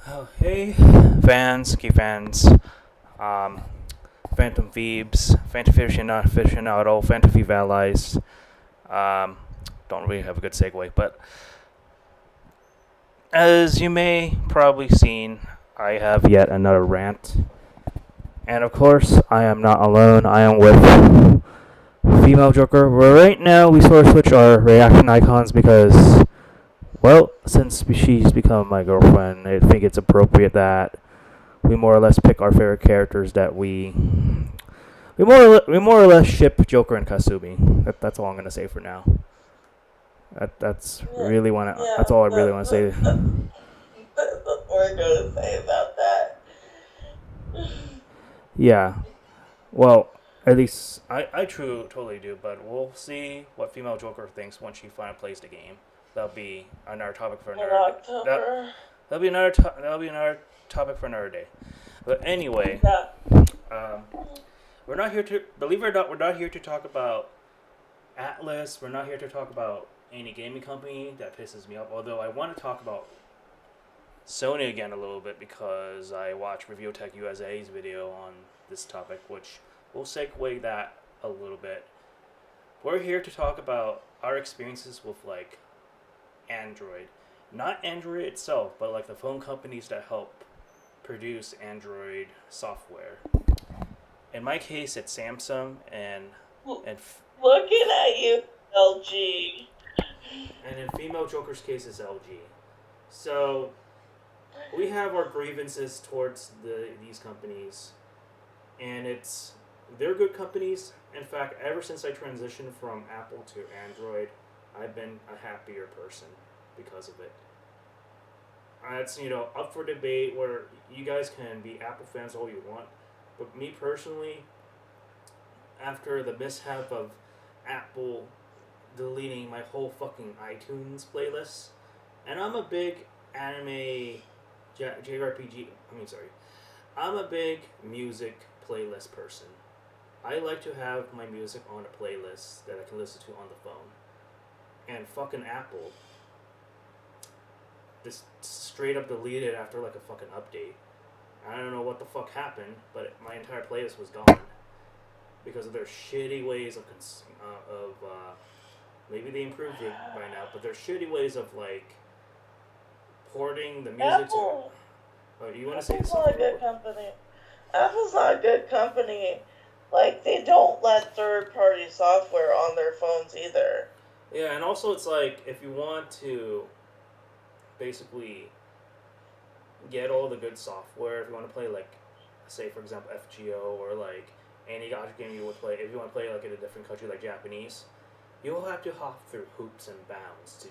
Oh, hey, fans, key fans, um, Phantom Phoebes, Phantom Aficionado, Phantom Phoebe allies. Um, don't really have a good segue, but as you may probably seen, I have yet another rant, and of course, I am not alone. I am with female Joker. Right now, we sort of switch our reaction icons because, well, since she's become my girlfriend, I think it's appropriate that we more or less pick our favorite characters that we more or less ship Joker and Kasumi. That's all I'm gonna say for now. Yeah, yeah, That's all I really wanna say. that's what we're going to say about that. Yeah. Well, at least I totally do. But we'll see what female Joker thinks when she finally plays the game. That'll be another topic for In another day. October. That'll be another topic for another day. But anyway, Yeah. um, we're not here to believe it or not. We're not here to talk about Atlas. We're not here to talk about any gaming company that pisses me off. Although I want to talk about Sony again a little bit because I watched Reviewtech USA's video on this topic, which will segue that a little bit. We're here to talk about our experiences with like Android, not Android itself, but like the phone companies that help produce Android software. In my case, it's Samsung and Looking at you, LG. and in female Joker's case, it's LG. So we have our grievances towards these companies, and they're good companies. In fact, ever since I transitioned from Apple to Android, I've been a happier person because of it. It's up for debate where you guys can be Apple fans all you want, but me personally, after the mishap of Apple deleting my whole fucking iTunes playlist, and I'm a big anime JRPG. I'm a big music playlist person. I like to have my music on a playlist that I can listen to on the phone. And fucking Apple just straight up deleted after like a fucking update. I don't know what the fuck happened, but my entire playlist was gone because of their shitty ways maybe they improved it by now, but their shitty ways of like porting the music to. Apple. Oh, you want to say Apple's not a something? good company. Apple's not a good company. Like, they don't let third party software on their phones either. Yeah, and also it's like if you want to basically get all the good software, if you want to play like, say for example FGO or like any gacha game you would play, if you want to play like in a different country like Japanese, you'll have to hop through hoops and bounds to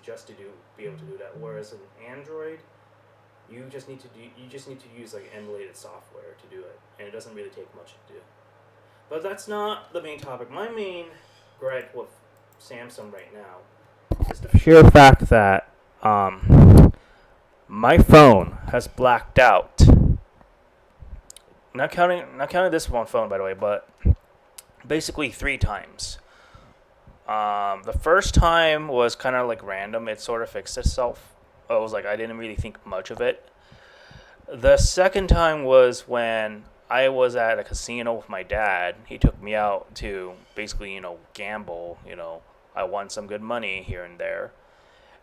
be able to do that. Whereas in Android, you just need to use like emulated software to do it, and it doesn't really take much to do. But that's not the main topic. My main gripe with Samsung right now is the sheer fact that my phone has blacked out. Not counting this one phone by the way, but basically 3 times. The first time was kind of like random. It sort of fixed itself. I was like I didn't really think much of it. The second time was when I was at a casino with my dad. He took me out to basically, gamble. I won some good money here and there.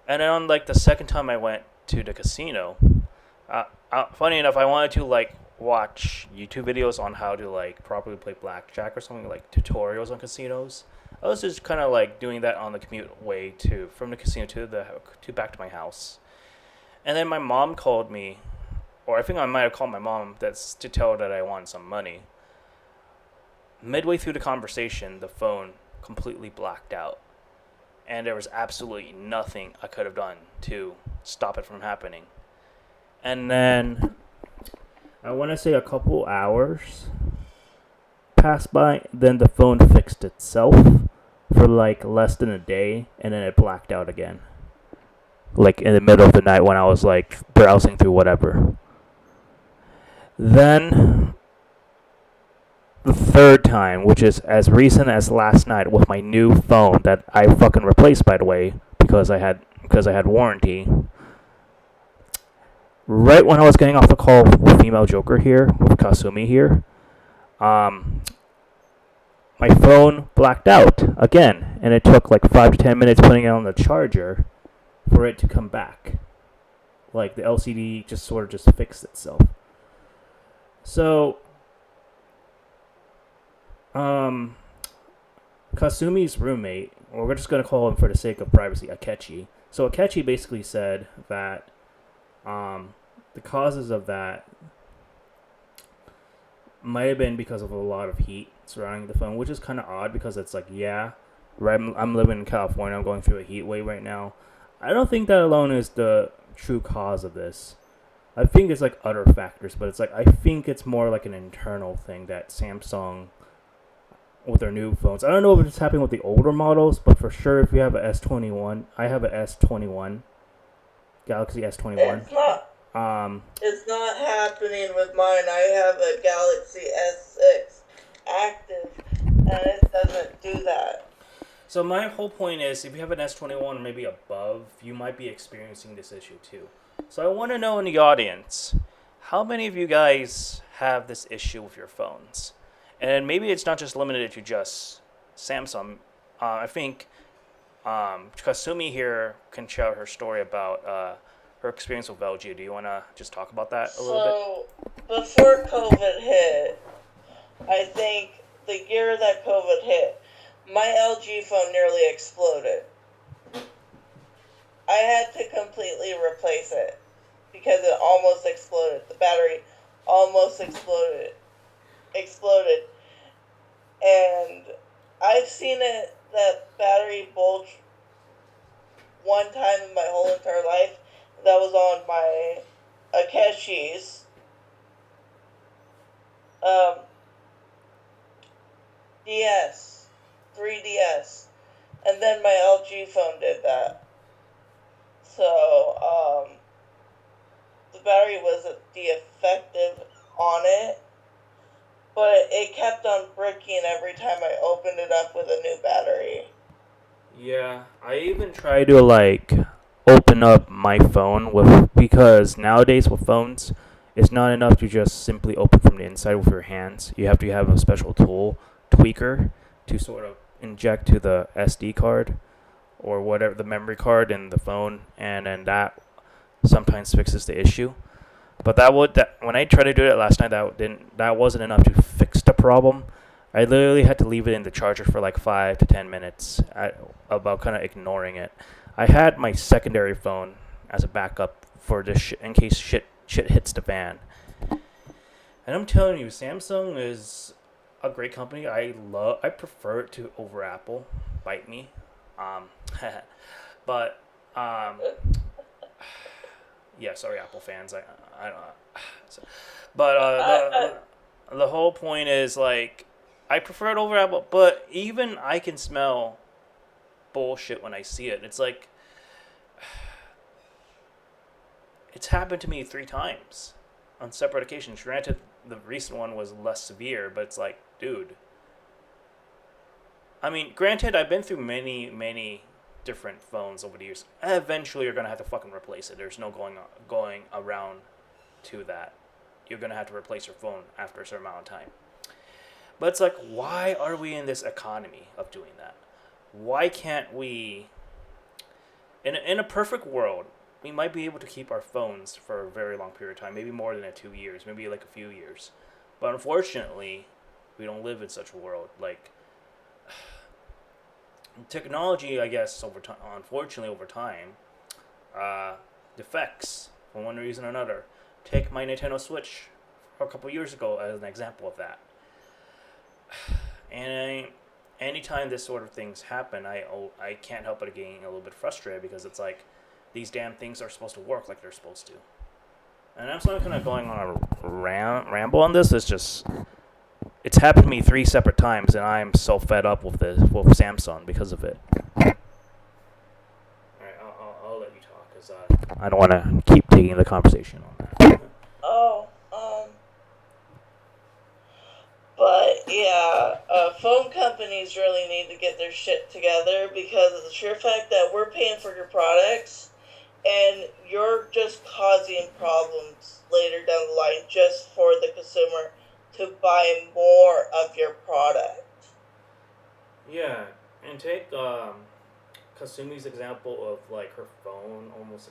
And then on like the second time I went to the casino, funny enough, I wanted to like watch YouTube videos on how to like properly play blackjack or something like tutorials on casinos. I was just kind of like doing that on the commute way to from the casino to back to my house. And then my mom called me, or I think I might have called my mom that's to tell her that I want some money. Midway through the conversation, the phone completely blacked out, and there was absolutely nothing I could have done to stop it from happening. And then I want to say a couple hours passed by, then the phone fixed itself for like less than a day, and then it blacked out again. Like in the middle of the night when I was like browsing through whatever. Then the third time, which is as recent as last night with my new phone that I fucking replaced by the way because I had warranty. right when I was getting off the call with female Joker here, with Kasumi here, um, my phone blacked out again, and it took like 5 to 10 minutes putting it on the charger for it to come back. Like the LCD just sort of just fixed itself. So, um, Kasumi's roommate, or we're just gonna call him for the sake of privacy, Akechi. So Akechi basically said that the causes of that might have been because of a lot of heat surrounding the phone, which is kind of odd because it's like, yeah, right. I'm living in California. I'm going through a heat wave right now. I don't think that alone is the true cause of this. I think it's like other factors, but it's like I think it's more like an internal thing that Samsung with their new phones. I don't know if it's happening with the older models, but for sure if you have a S21, I have a S21, Galaxy S21. It's not happening with mine. I have a Galaxy S6 active, and it doesn't do that. So my whole point is, if you have an S21 or maybe above, you might be experiencing this issue too. So I want to know in the audience, how many of you guys have this issue with your phones? And maybe it's not just limited to just Samsung. I think Kasumi here can share her story about her experience with LG. Do you want to just talk about that a little bit? So, before COVID hit, I think the year that COVID hit, my LG phone nearly exploded. I had to completely replace it because it almost exploded. The battery almost exploded. And I've seen it, that battery bulge one time in my whole entire life. That was on my Akeshi's um, DS, 3DS, and then my LG phone did that. So the battery wasn't defective on it, but it kept on bricking every time I opened it up with a new battery. Yeah, I even try to like open up my phone with, because nowadays with phones, it's not enough to just simply open from the inside with your hands. You have to have a special tool, tweaker, to sort of inject to the SD card or whatever, the memory card in the phone, and then that sometimes fixes the issue. But that when I tried to do it last night, that wasn't enough to fix the problem. I literally had to leave it in the charger for like 5 to 10 minutes, about kind of ignoring it. I had my secondary phone as a backup for this in case shit hits the fan. And I'm telling you, Samsung is a great company. I prefer it to over Apple. Bite me. Um, but yeah, sorry, Apple fans. I don't. So, but the whole point is like I prefer it over Apple. But even I can smell bullshit when I see it. It's like it's happened to me 3 times on separate occasions. Granted, the recent one was less severe, but it's like, dude. I mean, granted, I've been through many different phones over the years. Eventually, you're gonna have to fucking replace it. There's no going around to that. You're gonna have to replace your phone after a certain amount of time. But it's like, why are we in this economy of doing that? Why can't we? In a perfect world, we might be able to keep our phones for a very long period of time, maybe more than 2 years, maybe like a few years. But unfortunately, we don't live in such a world. Like technology, I guess, over time, unfortunately, over time, defects for one reason or another. Take my Nintendo Switch a couple years ago as an example of that. And anytime this sort of things happen, I can't help but getting a little bit frustrated because it's like these damn things are supposed to work like they're supposed to. And I'm sort of kind of going on a ramble on this. It's happened to me 3 separate times, and I'm so fed up with Samsung because of it. All right, I'll let you talk because I don't want to keep taking the conversation on that. Oh, but yeah, phone companies really need to get their shit together because of the sheer fact that we're paying for your products and you're just causing problems later down the line just for the consumer to buy more of your product. Yeah, and take Kasumi's example of like her phone almost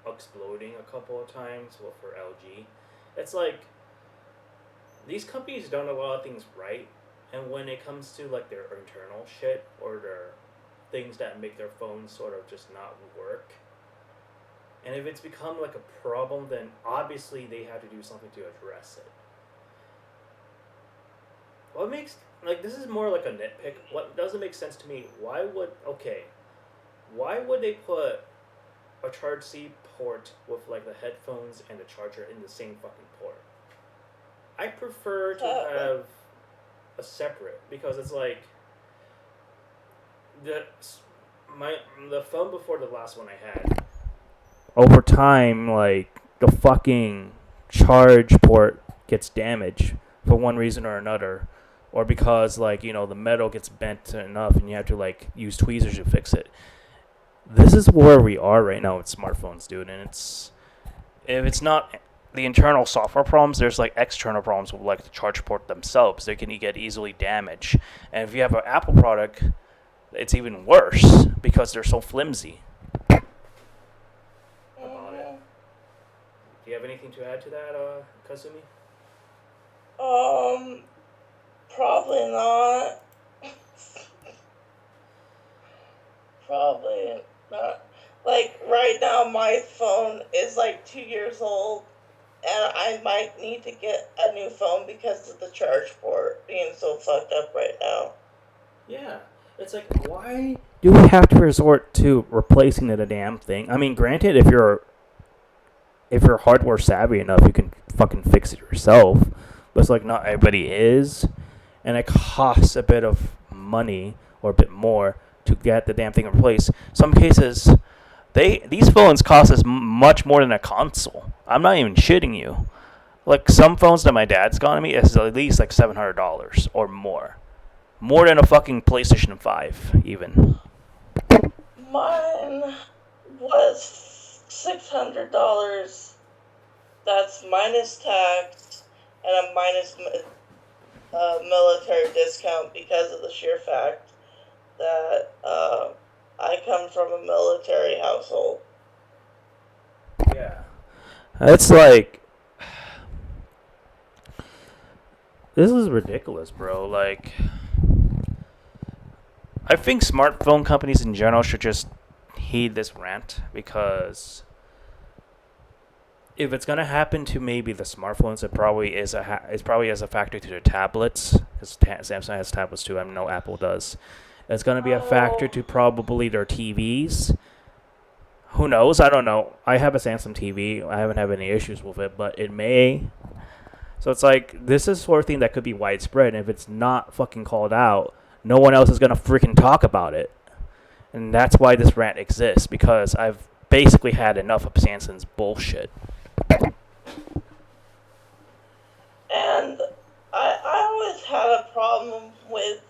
exploding a couple of times with her LG. It's like these companies don't do a lot of things right, and when it comes to like their internal shit or their things that make their phones sort of just not work, and if it's become like a problem, then obviously they have to do something to address it. What makes like this is more like a nitpick. What doesn't make sense to me? Why would they put a charge C port with like the headphones and the charger in the same fucking port? I prefer to Uh, have a separate because it's like the my the phone before the last one I had. Over time, like the fucking charge port gets damaged for one reason or another, or because like the metal gets bent enough and you have to like use tweezers to fix it. This is where we are right now with smartphones, dude, and it's if it's not the internal software problems, there's like external problems with like the charge port themselves. They can get easily damaged, and if you have an Apple product, it's even worse because they're so flimsy about it. mhm. Do you have anything to add to that, Kazumi? Um, Probably not. Probably not. Like right now, my phone is like 2 years old, and I might need to get a new phone because of the charge port being so fucked up right now. Yeah, it's like why do we have to resort to replacing the damn thing? I mean, granted, if you're hardware savvy enough, you can fucking fix it yourself. But it's like not everybody is, and it costs a bit of money or a bit more to get the damn thing replaced. Some cases, these phones cost us much more than a console. I'm not even shitting you. Like some phones that my dad's gotten me is at least like $700 or more than a fucking PlayStation 5 even. Mine was $600. That's minus tax and a minus military discount because of the sheer fact that I come from a military household. Yeah. It's like this is ridiculous, bro. Like I think smartphone companies in general should just heed this rant because if it's gonna happen to maybe the smartphones, it probably is it probably has a factor to the tablets because Samsung has tablets too. I know Apple does. It's gonna be a factor Oh, to probably their TVs. Who knows? I don't know. I have a Samsung TV. I haven't had any issues with it, but it may. So it's like this is sort of thing that could be widespread, and if it's not fucking called out, no one else is gonna freaking talk about it. And that's why this rant exists because I've basically had enough of Samsung's bullshit. and I always had a problem with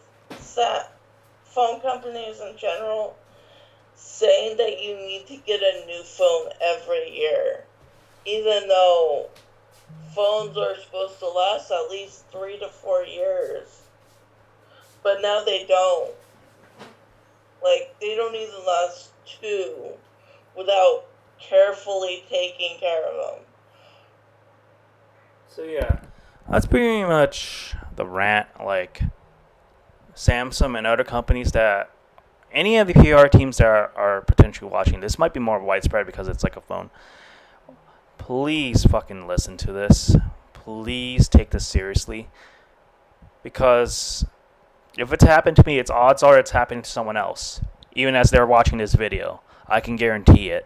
phone companies in general saying that you need to get a new phone every year, even though phones are supposed to last at least 3 to 4 years. But now they don't. Like, they don't even last two without carefully taking care of them. So yeah, that's pretty much the rant. Like Samsung and other companies that any of the PR teams that are potentially watching this might be more widespread because it's like a phone. Please fucking listen to this. Please take this seriously because if it's happened to me, it's odds are it's happening to someone else. Even as they're watching this video, I can guarantee it.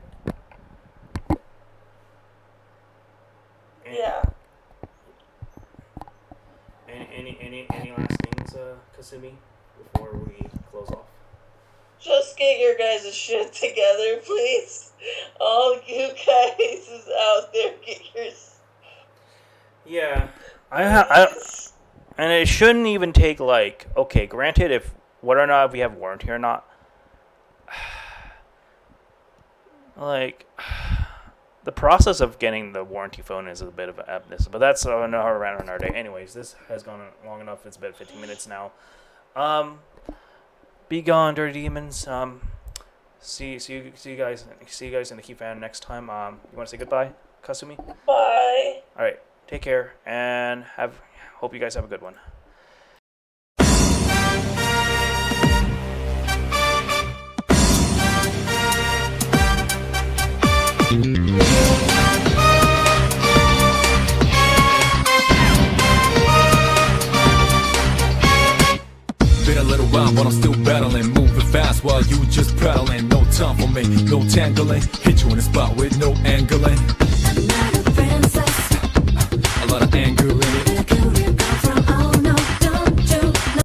Yeah. Any last things, Kasumi, before we close off? Just get your guys' shit together, please. All you guys is out there, get yours. Yeah, I Please. and it shouldn't even take like okay. Granted, if whether or not we have warranty or not, like the process of getting the warranty phone is a bit of an epidemic, but that's another rant on our day. Anyways, this has gone long enough. It's been 15 minutes now. Be gone, dirty demons. See you guys in the Key Fan next time. You want to say goodbye, Kasumi? Bye. All right, take care and hope you guys have a good one. Been a little while, but I'm still battling. Moving fast while you just prattling. No time for me, no tangling. Hit you in the spot with no angling.